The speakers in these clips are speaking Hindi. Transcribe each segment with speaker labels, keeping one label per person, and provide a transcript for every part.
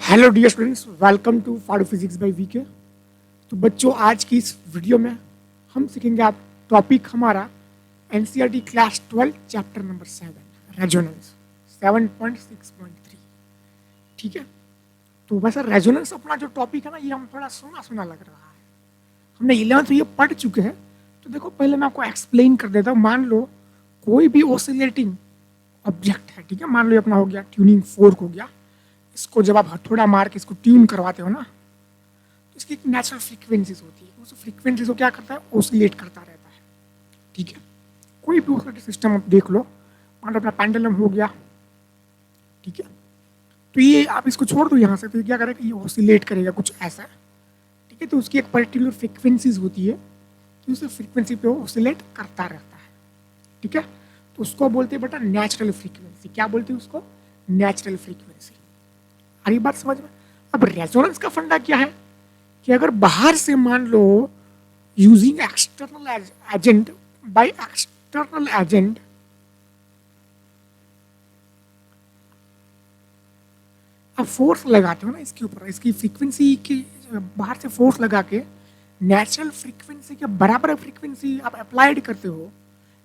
Speaker 1: Hello dear students, welcome to फाडू फिजिक्स बाय वीके। तो बच्चों, आज की इस वीडियो में हम सीखेंगे आप टॉपिक हमारा NCERT class 12 chapter number 7 resonance 7.6.3। ठीक है। तो वैसे रेजोनेंस अपना जो टॉपिक है ना, ये हम थोड़ा सुना सुना लग रहा है। हमने 11th में ये पढ़ चुके हैं। तो देखो, पहले मैं आपको एक्सप्लेन कर देता हूँ। मान लो कोई भी ऑसिलेटिंग ऑब्जेक्ट है, ठीक है। मान लो ये अपना हो गया ट्यूनिंग फोर्क हो गया। इसको जब आप हथौड़ा मार के इसको ट्यून करवाते हो ना, तो इसकी एक नेचुरल फ्रीक्वेंसीज होती है। उस फ्रीक्वेंसीज को क्या करता है, ऑसिलेट करता रहता है। ठीक है। कोई भी ऑसिलेटिंग सिस्टम आप देख लो, मान लो अपना पेंडुलम हो गया, ठीक है। तो ये आप इसको छोड़ दो यहाँ से, तो ये क्या करेगा, ये ऑसिलेट करेगा कुछ ऐसा। ठीक है। तो उसकी एक पर्टिकुलर फ्रीक्वेंसीज होती है, तो उस फ्रीक्वेंसी पे वो ऑसिलेट करता रहता है। ठीक है। तो उसको बोलते हैं बेटा नेचुरल फ्रीक्वेंसी। क्या बोलते हैं उसको? Natural frequency. आ रही बात समझ में? अब रेजोनेंस का फंडा क्या है कि अगर बाहर से मान लो using external agent, by external agent आप फोर्स लगाते हो ना इसके ऊपर, इसकी फ्रीक्वेंसी की बाहर से फोर्स लगा के नेचुरल फ्रीक्वेंसी के बराबर फ्रीक्वेंसी आप अप्लाइड करते हो,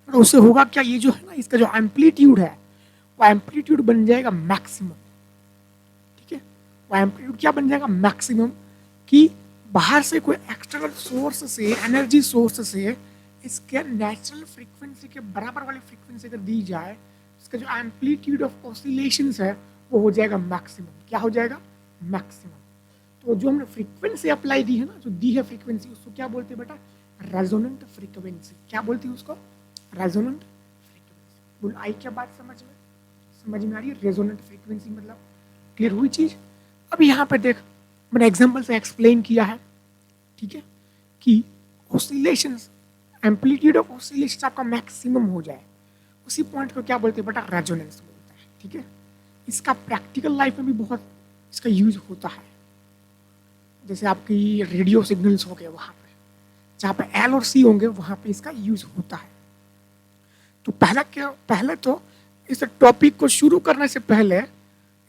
Speaker 1: तो उससे होगा क्या, ये जो है ना, इसका जो एम्पलीट्यूड है वो एम्पलीट्यूड बन जाएगा मैक्सिमम। ठीक है। वो एम्पलीट्यूड क्या बन जाएगा, मैक्सिमम। कि बाहर से कोई एक्सटर्नल सोर्स से, एनर्जी सोर्स से इसके नेचुरल फ्रीक्वेंसी के बराबर वाली फ्रीक्वेंसी अगर दी जाए, इसका जो एम्पलीट्यूड ऑफ ऑसिलेशंस है वो हो जाएगा मैक्सिमम। क्या हो जाएगा? मैक्सिमम। तो जो हमने फ्रीक्वेंसी अप्लाई दी है ना, जो दी है फ्रीक्वेंसी, उसको क्या बोलते हैं बेटा? Resonant frequency. क्या बोलती है उसको? Resonant frequency. बोल आई क्या बात समझ में आ रही है? रेजोनेंट फ्रीक्वेंसी मतलब क्लियर हुई चीज? अब यहाँ पे देख, मैंने एग्जांपल से एक्सप्लेन किया है, ठीक है, कि ऑसिलेशंस, एम्पलीट्यूड ऑफ ऑसिलेशंस आपका मैक्सिमम हो जाए, उसी पॉइंट को क्या बोलते हैं बेटा? रेजोनेंस बोलते हैं। ठीक है। इसका प्रैक्टिकल लाइफ में भी बहुत इसका यूज होता है। जैसे आपकी रेडियो सिग्नल्स हो गए, वहाँ पे जहाँ पे एल और सी होंगे वहाँ पे इसका यूज होता है। तो पहले तो इस टॉपिक को शुरू करने से पहले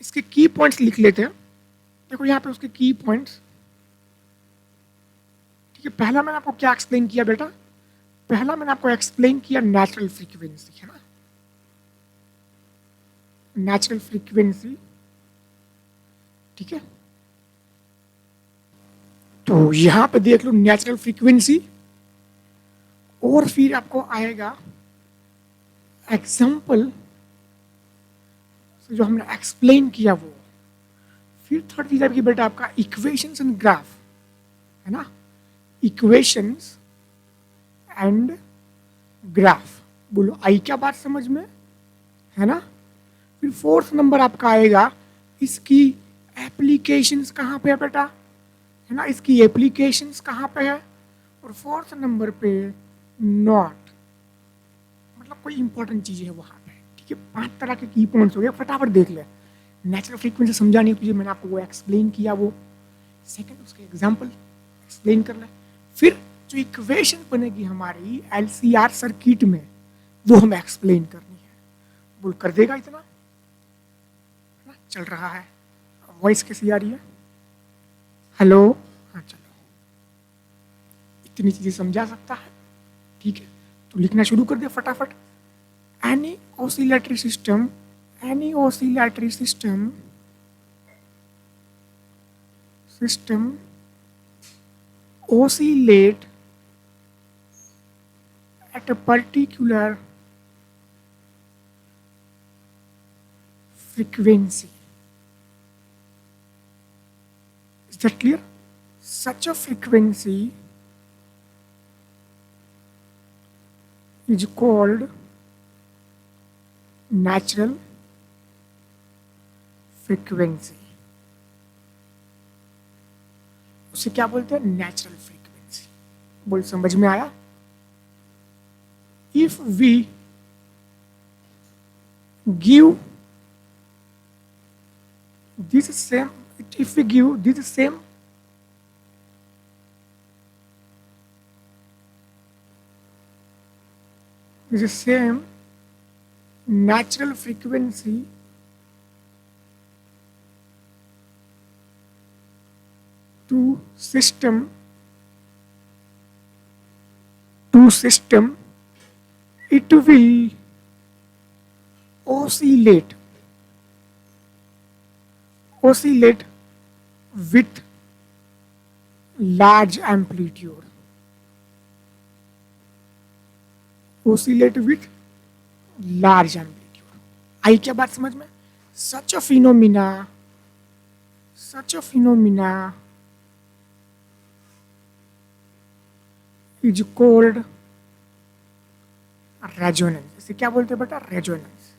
Speaker 1: इसके की पॉइंट्स लिख लेते हैं। देखो यहाँ पे उसके की पॉइंट्स। ठीक है। पहला मैंने आपको क्या एक्सप्लेन किया बेटा? पहला मैंने आपको एक्सप्लेन किया नेचुरल फ्रीक्वेंसी, है ना। नेचुरल फ्रीक्वेंसी, ठीक है। तो यहां पे देख लो नेचुरल फ्रीक्वेंसी, और फिर आपको आएगा एग्जाम्पल जो हमने एक्सप्लेन किया वो। फिर थर्ड चीज आएगी बेटा आपका इक्वेशंस एंड ग्राफ, है ना। Equations and graph. बोलो आई क्या बात समझ में, है ना। फिर फोर्थ नंबर आपका आएगा इसकी एप्लीकेशंस कहाँ पे है बेटा, है ना। इसकी एप्लीकेशंस कहाँ पे है। और फोर्थ नंबर पे नॉट, मतलब कोई इंपॉर्टेंट चीज है वहां पे। ठीक है। 5 तरह के की पॉइंट्स हो गए, फटाफट देख ले। नेचुरल फ्रीक्वेंसी समझा नहीं तुझे, मैंने आपको वो एक्सप्लेन किया वो। सेकंड उसके एग्जांपल एक्सप्लेन कर ले। फिर जो इक्वेशन बनेगी हमारी एलसीआर सर्किट में, वो हमें एक्सप्लेन करनी है। बोल कर देगा इतना, है ना? चल रहा है। वॉइस कैसी आ रही है? हेलो। हाँ चलो, इतनी चीजें समझा सकता है। ठीक है। तो लिखना शुरू कर दे फटाफट। Any oscillatory system, any oscillatory system oscillate at a particular frequency. Is that clear? Such a frequency is called natural frequency. उसे क्या बोलते हैं? Natural frequency. बोल समझ में आया? If we give this same, if we give this same natural frequency to system to system, it will oscillate with large amplitude. Oscillate with large amplitude. आई क्या बात समझ में? Such a phenomena is called resonance. इसे क्या बोलते हैं बेटा? Resonance.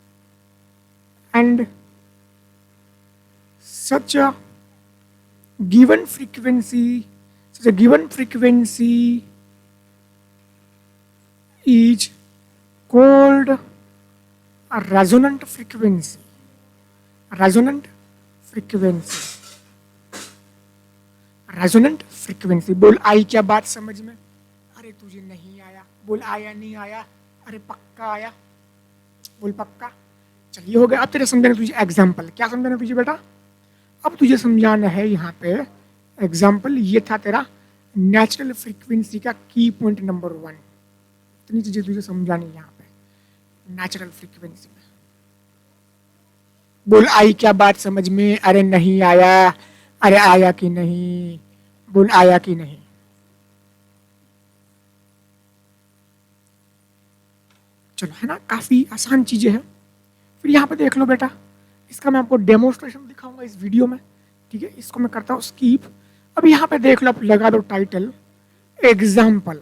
Speaker 1: And such a given frequency is called a resonant frequency. Resonant frequency. बोल आई क्या बात समझ में? अरे तुझे नहीं आया. बोल आया नहीं आया. अरे पक्का आया. बोल पक्का. चलिए हो गया. अब तेरे समझाना तुझे एग्जाम्पल. क्या समझाना तुझे बेटा? अब तुझे समझाना है यहाँ पे एग्जाम्पल. ये था तेरा नेचुरल फ्रीक्वेंसी का की पॉइंट नंबर 1. इतनी चीजें तुझे समझानी है यहाँ पे नेचुरल फ्रीक्वेंसी में. बोल आई क्या बात समझ में? अरे नहीं आया. अरे आया कि नहीं? बोल आया कि नहीं? चलो है ना, काफी आसान चीजें हैं. फिर यहाँ पे देख लो बेटा, इसका मैं आपको डेमोन्स्ट्रेशन दिखाऊंगा इस वीडियो में. ठीक है, इसको मैं करता हूँ स्कीप. अब यहाँ पे देख लो, आप लगा दो टाइटल एग्जाम्पल.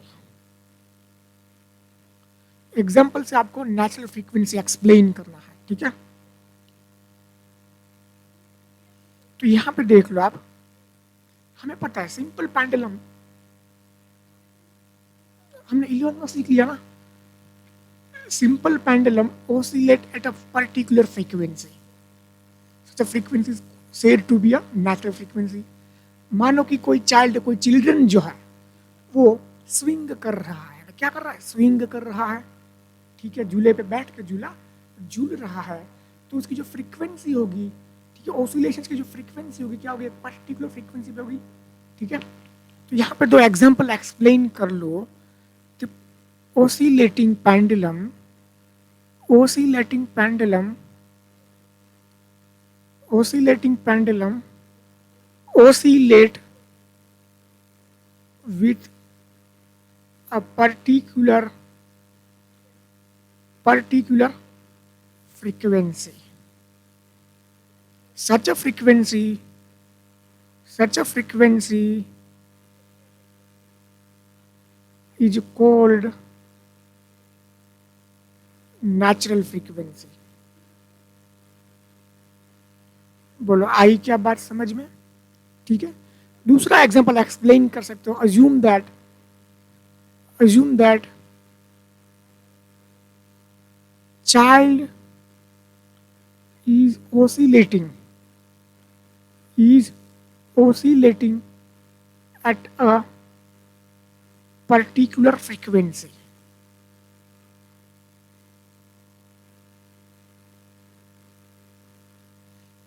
Speaker 1: एग्जाम्पल से आपको नेचुरल फ्रीक्वेंसी एक्सप्लेन करना है. ठीक है, तो यहां पे देख लो आप. हमें पता है सिंपल पेंडुलम हमने 11th में सीख लिया ना. Simple pendulum oscillate at a particular frequency. Such a frequency is said to be a natural frequency. मानो कि कोई चिल्ड्रन जो है वो स्विंग कर रहा है. क्या कर रहा है? स्विंग कर रहा है. ठीक है, झूले पे बैठ के झूल रहा है. तो उसकी जो फ्रीक्वेंसी होगी, ठीक है, ऑसिलेशंस की जो फ्रीक्वेंसी होगी, क्या होगी? पर्टिकुलर फ्रीक्वेंसी पे होगी. ठीक है, तो यहाँ पे 2 एग्जांपल एक्सप्लेन कर लो. तो oscillating pendulum oscillate with a particular frequency. Such a frequency is called natural frequency. बोलो आई क्या बात समझ में? ठीक है, दूसरा एग्जांपल एक्सप्लेन कर सकते हो. assume that child is oscillating at a particular frequency.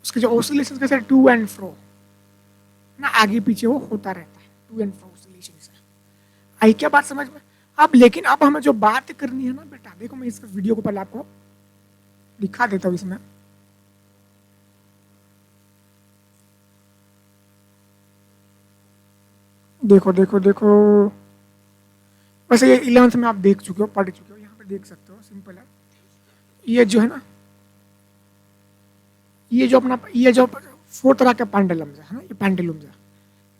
Speaker 1: उसके जो ऑसिलेशन कैसे टू एंड फ्रो ना, आगे पीछे वो होता रहता है. टू एंड फ्रो ऑसिलेशन से. आई क्या बात समझ में? अब लेकिन अब हमें जो बात करनी है ना बेटा, देखो मैं इस वीडियो को पहले आपको दिखा देता हूँ. इसमें देखो वैसे ये 11th में आप देख चुके हो, पढ़ चुके हो. यहाँ पे देख सकते हो, सिंपल है. ये जो है ना, ये जो 4 तरह के पेंडुलम्स है ना, ये पेंडुलम्स है.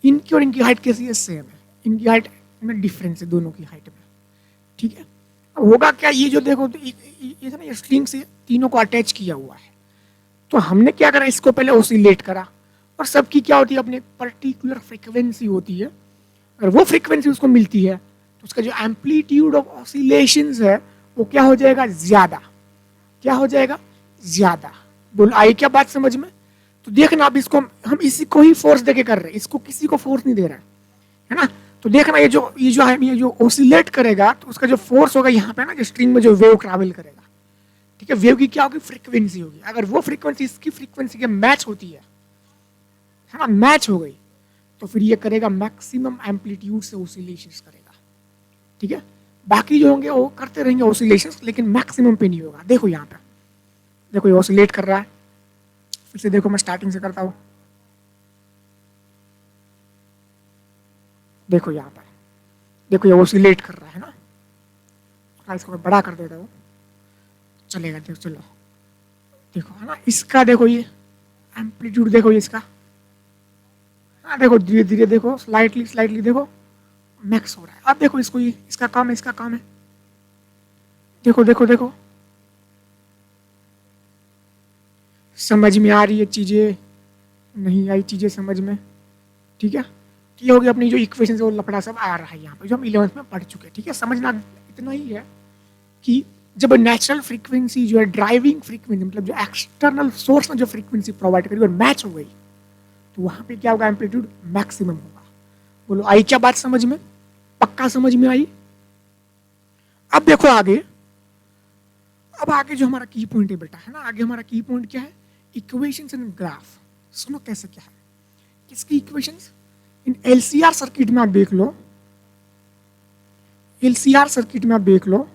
Speaker 1: इनकी और इनकी हाइट कैसी है? सेम है. इनकी हाइट में डिफरेंस है दोनों की हाइट में. ठीक है, अब होगा क्या? ये जो देखो ये ना, ये स्ट्रिंग से तीनों को अटैच किया हुआ है. तो हमने क्या करा? इसको पहले ऑसिलेट करा. और सबकी क्या होती है? अपनी पर्टिकुलर फ्रीक्वेंसी होती है. अगर वो फ्रीक्वेंसी उसको मिलती है तो उसका जो एम्पलीट्यूड ऑफ ऑसिलेशंस है वो क्या हो जाएगा? ज्यादा. क्या हो जाएगा? ज्यादा. बोल आई क्या बात समझ में? तो देखना, अब इसको हम इसी को ही फोर्स देके कर रहे हैं. इसको किसी को फोर्स नहीं दे रहा है ना. तो देखना, ये जो ऑसिलेट करेगा तो उसका जो फोर्स होगा यहाँ पे ना, जो स्ट्रिंग में जो वेव ट्रैवल करेगा, ठीक है, वेव की क्या होगी? फ्रीक्वेंसी होगी. अगर वो फ्रीक्वेंसी इसकी फ्रीक्वेंसी के मैच होती है ना, मैच हो गई, तो फिर ये करेगा मैक्सिमम एम्पलीट्यूड से ऑसिलेशंस करेगा, ठीक है। बाकी जो होंगे वो करते रहेंगे ऑसिलेशंस, लेकिन मैक्सिमम पे नहीं होगा। देखो यहाँ पे, देखो ये ऑसिलेट कर रहा है। फिर से देखो, मैं स्टार्टिंग से करता हूँ। देखो यहाँ पर, देखो ये ऑसिलेट कर रहा है ना। इसको मैं बड़ा कर देता हूँ, चलेगा। देखो चलो, देखो है ना, इसका देखो ये एम्पलीट्यूड देखो ये इसका, हाँ देखो धीरे धीरे देखो, स्लाइटली स्लाइटली देखो मैक्स हो रहा है। अब देखो इसको, ये इसका काम है, इसका काम है। देखो देखो देखो, समझ में आ रही है चीजें, नहीं आई चीजें समझ में, ठीक है। ये हो गया अपनी जो इक्वेशन वो लफड़ा सब आ रहा है यहाँ पे, जो हम 11th में पढ़ चुके हैं, ठीक है। समझना इतना ही है कि जब नेचुरल फ्रीक्वेंसी जो है, ड्राइविंग फ्रीक्वेंसी मतलब जो एक्सटर्नल सोर्स ने जो फ्रीक्वेंसी प्रोवाइड करी और मैच हो गई, तो वहां पे क्या होगा, एम्पलीट्यूड मैक्सिमम होगा। बोलो आई क्या बात समझ में, पक्का समझ में आई। अब देखो आगे, अब आगे जो हमारा की पॉइंट है बेटा, है ना, आगे हमारा की पॉइंट क्या है, इक्वेशंस एंड ग्राफ। सुनो कैसे क्या है, किसकी इक्वेशंस, इन एलसीआर सर्किट में आप देख लो, एलसीआर सर्किट में आप देख लो,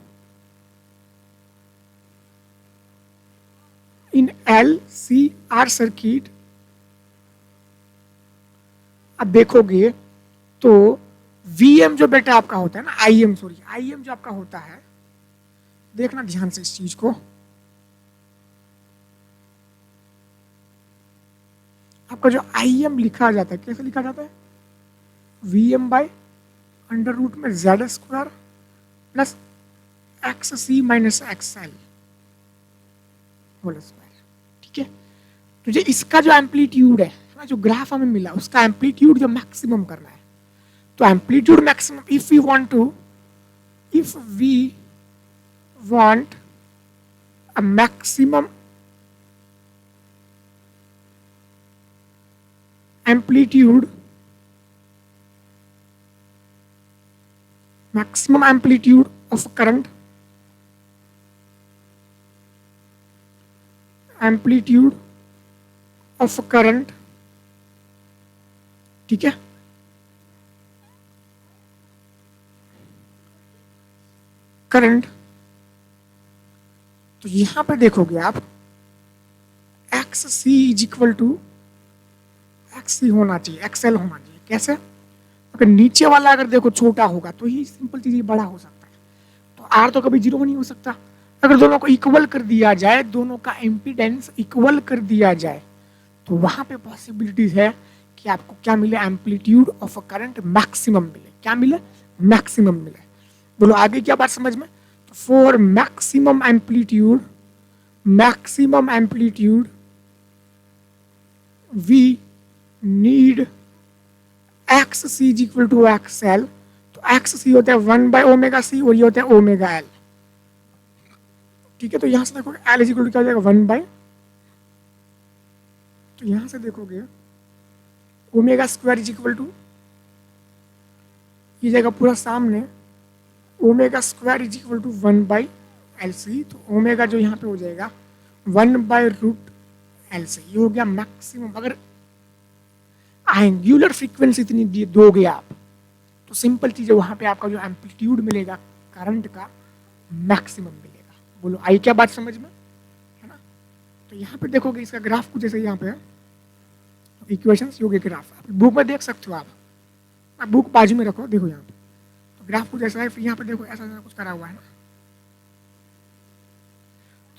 Speaker 1: इन एलसीआर सर्किट आप देखोगे तो वीएम जो बेटा आपका होता है ना, आईएम सॉरी, आईएम जो आपका होता है, देखना ध्यान से इस चीज को, आपका जो आईएम लिखा जाता है कैसे लिखा जाता है, वीएम बाय अंडर रूट में Z square plus X C minus X L whole square, ठीक है। तो जो इसका जो एम्पलीट्यूड है ना, जो ग्राफ हमें मिला, उसका एम्पलीट्यूड जो मैक्सिमम करना है, तो amplitude maximum, if we want a maximum amplitude, maximum amplitude of current, amplitude of current, ठीक है। करंट, तो यहां पे देखोगे आप X C is equal to X C होना चाहिए, एक्सएल होना चाहिए। कैसे, अगर नीचे वाला अगर देखो छोटा होगा तो ही सिंपल चीज बड़ा हो सकता है, तो आर तो कभी जीरो नहीं हो सकता। अगर दोनों को इक्वल कर दिया जाए, दोनों का इम्पीडेंस इक्वल कर दिया जाए, तो वहां पे पॉसिबिलिटीज है कि आपको क्या मिले, amplitude of a current maximum मिले। क्या मिले, मैक्सिमम मिले। बोलो आगे क्या बात समझ में, तो for maximum amplitude we need X C is equal to X L. तो एक्स सी होता है 1/ओमेगा सी और ये होता है ओमेगा एल, ठीक है। तो यहां से देखोगे एल इज इक्वल टू क्या हो जाएगा, 1/, तो यहां से देखोगे omega square is equal to, ये जाएगा पूरा सामने, omega square is equal to 1/LC। तो ओमेगा जो यहाँ पे हो जाएगा 1/√LC। ये हो गया मैक्सिमम। अगर एंगुलर फ्रीक्वेंसी इतनी दोगे आप, तो सिंपल चीज है, वहां पे आपका जो एम्पलीट्यूड मिलेगा करंट का मैक्सिमम मिलेगा। बोलो आई क्या बात समझ में, है ना। तो यहाँ पे देखोगे इसका ग्राफ कुछ जैसे यहाँ पे इक्वेशंस योगिक ग्राफ, आप बुक में देख सकते हो। आप बुक बाजू में रखो, देखो यहाँ पे तो ग्राफ कुछ ऐसा है। फिर यहाँ पे देखो ऐसा कुछ करा हुआ है ना।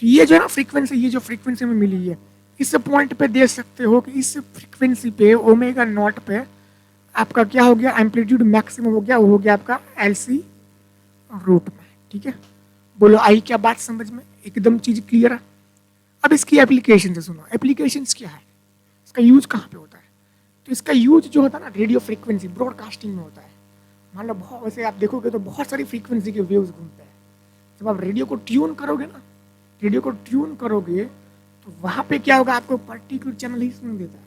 Speaker 1: तो ये जो है ना फ्रीक्वेंसी, ये जो फ्रीक्वेंसी में मिली है, इस पॉइंट पे देख सकते हो कि इस फ्रीक्वेंसी पे ओमेगा नॉट पे आपका क्या हो गया, एम्पलीट्यूड मैक्सिमम हो गया, वो हो गया आपका LC रूट में, ठीक है। बोलो आई क्या बात समझ में, एकदम चीज क्लियर है। अब इसकी एप्लीकेशन से सुनो, एप्लीकेशन क्या है, इसका यूज कहाँ पे होता है। तो इसका यूज जो होता है ना, रेडियो फ्रीक्वेंसी ब्रॉडकास्टिंग में होता है। मान लो बहुत, वैसे आप देखोगे तो बहुत सारी फ्रीक्वेंसी के वेव्स घूमते हैं। जब आप रेडियो को ट्यून करोगे ना, रेडियो को ट्यून करोगे तो वहाँ पे क्या होगा, आपको पर्टिकुलर चैनल ही सुन देता है।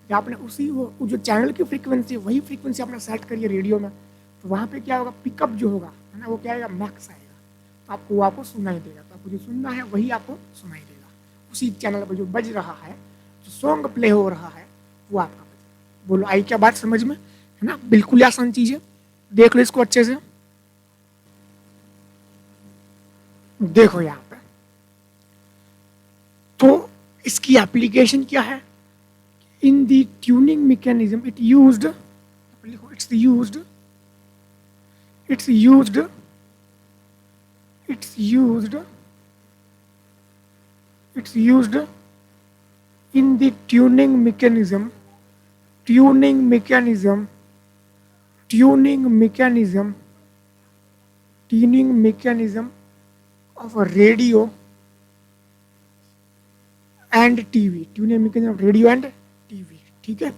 Speaker 1: या आपने उसी वो जो चैनल की फ्रीक्वेंसी, वही फ्रीक्वेंसी आपने सेट करी है रेडियो में, तो वहाँ पे क्या होगा, पिकअप जो होगा है ना, वो क्या आएगा, मैक्स आएगा। तो आपको वो आपको सुनाई देगा। तो आपको जो सुनना है वही आपको सुनाई देगा, उसी चैनल पर जो बज रहा है, जो सॉन्ग प्ले हो रहा है वो आपका बजेगा। बोलो आई क्या बात समझ में, है ना? बिल्कुल आसान चीज है, देख लो इसको अच्छे से। देखो यहाँ पे तो इसकी एप्लीकेशन क्या है? In the tuning mechanism it used, लिखो it's used, it's used, it's used, it's used in the tuning mechanism, tuning mechanism, tuning mechanism, tuning mechanism of a radio and TV, tuning mechanism of radio and TV। ठीक है,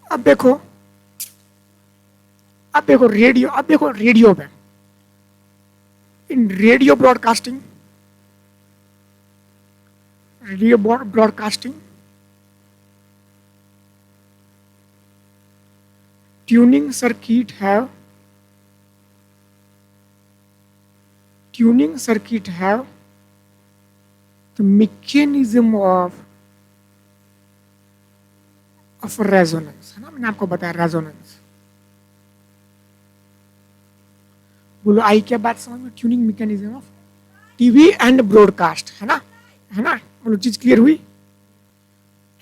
Speaker 1: अब देखो, अब देखो रेडियो, अब देखो रेडियो पे, इन radio broadcasting, radio broadcasting tuning circuit have, tuning circuit have the mechanism of resonance, है ना? मैंने आपको बताया रेजोनेंस। बोलो आई क्या बात समझ में? Tuning mechanism of TV and broadcast, है ना? है ना? बोलो चीज क्लियर हुई?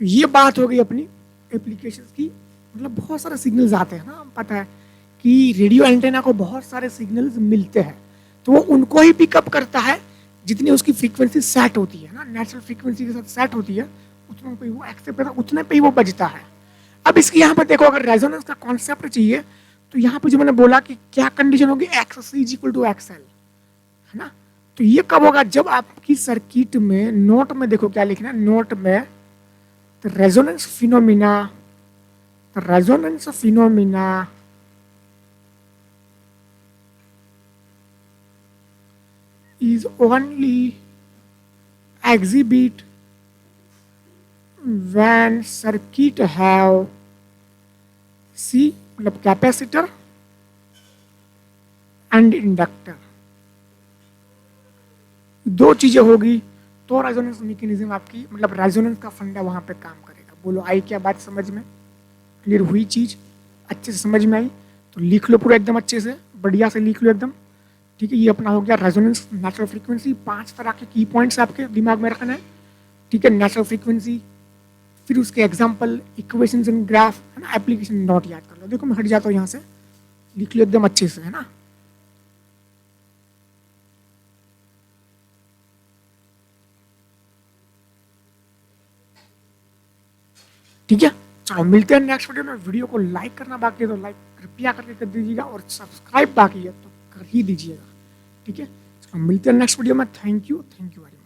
Speaker 1: तो ये बात हो गई अपनी एप्लीकेशंस की। मतलब बहुत सारे सिग्नल्स आते हैं ना, पता है कि रेडियो एंटेना को बहुत सारे सिग्नल्स मिलते हैं, तो वो उनको ही पिकअप करता है जितनी उसकी फ्रीक्वेंसी सेट होती है ना, नेचुरल फ्रीक्वेंसी के साथ सेट होती है, उतने पे वो एक्सेप्ट करता है, उतने पे ही वो बजता है। अब इसकी यहाँ पर देखो, अगर रेजोनेंस का कॉन्सेप्ट चाहिए तो यहाँ पे जो मैंने बोला कि क्या कंडीशन होगी, X is equal to XL, है ना? तो ये कब होगा? जब आपकी सर्किट में नोट में देखो क्या लिखना है, नोट में the resonance phenomena, the resonance phenomena is only exhibit when circuit have C मतलब कैपेसिटर एंड इंडक्टर, दो चीजें होगी तो रेजोनेंस मैकेनिज्म आपकी, मतलब रेजोनेंस का फंडा वहां पे काम करेगा। बोलो आई क्या बात समझ में? क्लियर हुई चीज? अच्छे से समझ में आई? तो लिख लो पूरा एकदम अच्छे से, बढ़िया से लिख लो एकदम। ठीक है, ये अपना हो गया रेजोनेंस, नेचुरल फ्रीक्वेंसी। 5 तरह के की पॉइंट्स आपके दिमाग में रखना है। ठीक है, नेचुरल फ्रीक्वेंसी, फिर उसके एग्जांपल, इक्वेशंस एंड ग्राफ, है ना? एप्लीकेशन नोट याद कर लो। देखो मैं हट जाता हूँ यहाँ से, लिख लो एकदम अच्छे से, है ना? ठीक है, चलो मिलते हैं नेक्स्ट वीडियो में। वीडियो को लाइक करना बाकी है तो लाइक कृपया करके कर दीजिएगा, और सब्सक्राइब बाकी है तो कर ही दीजिएगा। ठीक है, चलो मिलते हैं नेक्स्ट वीडियो में। Thank you very much.